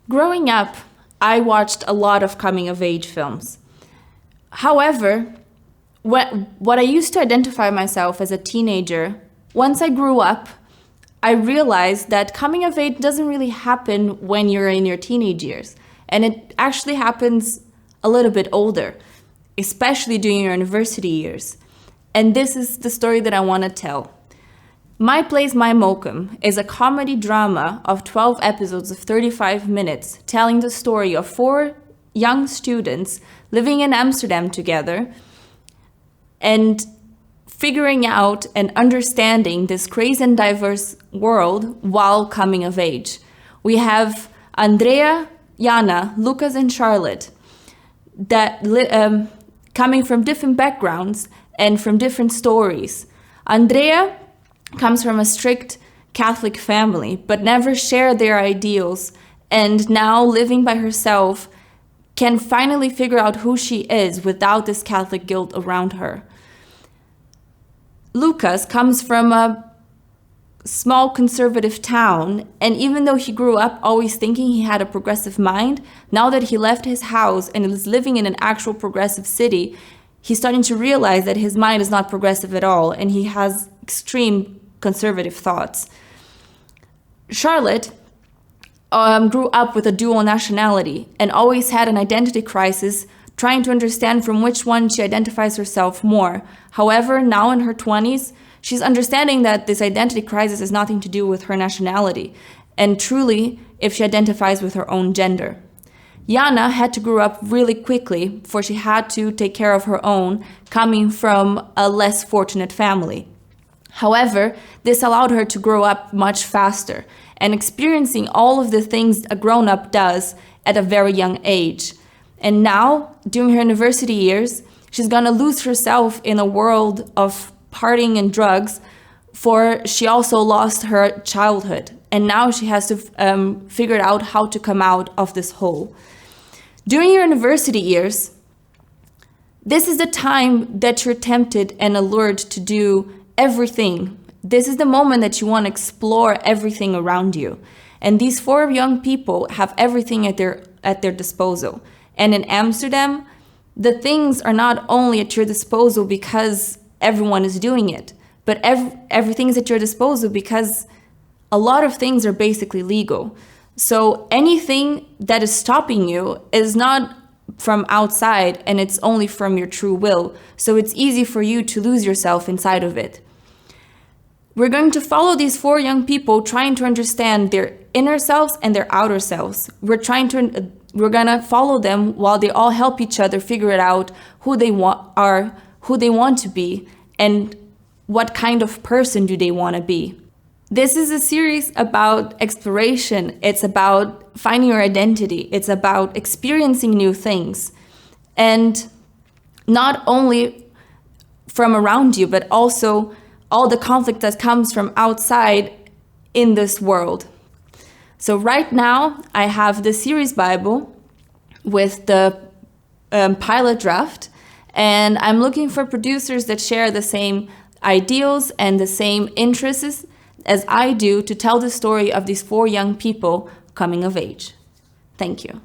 Growing up, I watched a lot of coming-of-age films. However, what I used to identify myself as a teenager, once I grew up, I realized that coming of age doesn't really happen when you're in your teenage years. And it actually happens a little bit older, especially during your university years. And this is the story that I want to tell. My Place, My Mokum is a comedy drama of 12 episodes of 35 minutes, telling the story of 4 young students living in Amsterdam together and figuring out and understanding this crazy and diverse world while coming of age. We have Andrea, Jana, Lucas, and Charlotte that coming from different backgrounds and from different stories. Andrea comes from a strict Catholic family, but never shared their ideals, and now living by herself can finally figure out who she is without this Catholic guilt around her. Lucas comes from a small conservative town, and even though he grew up always thinking he had a progressive mind, now that he left his house and is living in an actual progressive city, he's starting to realize that his mind is not progressive at all, and he has extreme conservative thoughts. Charlotte grew up with a dual nationality and always had an identity crisis, trying to understand from which one she identifies herself more. However, now in her 20s, she's understanding that this identity crisis has nothing to do with her nationality, and truly, if she identifies with her own gender. Jana had to grow up really quickly, for she had to take care of her own, coming from a less fortunate family. However, this allowed her to grow up much faster and experiencing all of the things a grown-up does at a very young age. And now, during her university years, she's gonna lose herself in a world of partying and drugs, for she also lost her childhood. And now she has to figure out how to come out of this hole. During your university years, this is the time that you're tempted and allured to do everything. This is the moment that you want to explore everything around you. And these 4 young people have everything at their disposal. And in Amsterdam, the things are not only at your disposal because everyone is doing it, but everything is at your disposal because a lot of things are basically legal. So anything that is stopping you is not from outside, and it's only from your true will. So it's easy for you to lose yourself inside of it. We're going to follow these 4 young people trying to understand their inner selves and their outer selves. We're gonna follow them while they all help each other figure it out who they want to be, and what kind of person do they want to be. This is a series about exploration. It's about finding your identity. It's about experiencing new things. And not only from around you, but also all the conflict that comes from outside in this world. So right now, I have the series Bible with the pilot draft, and I'm looking for producers that share the same ideals and the same interests as I do to tell the story of these 4 young people coming of age. Thank you.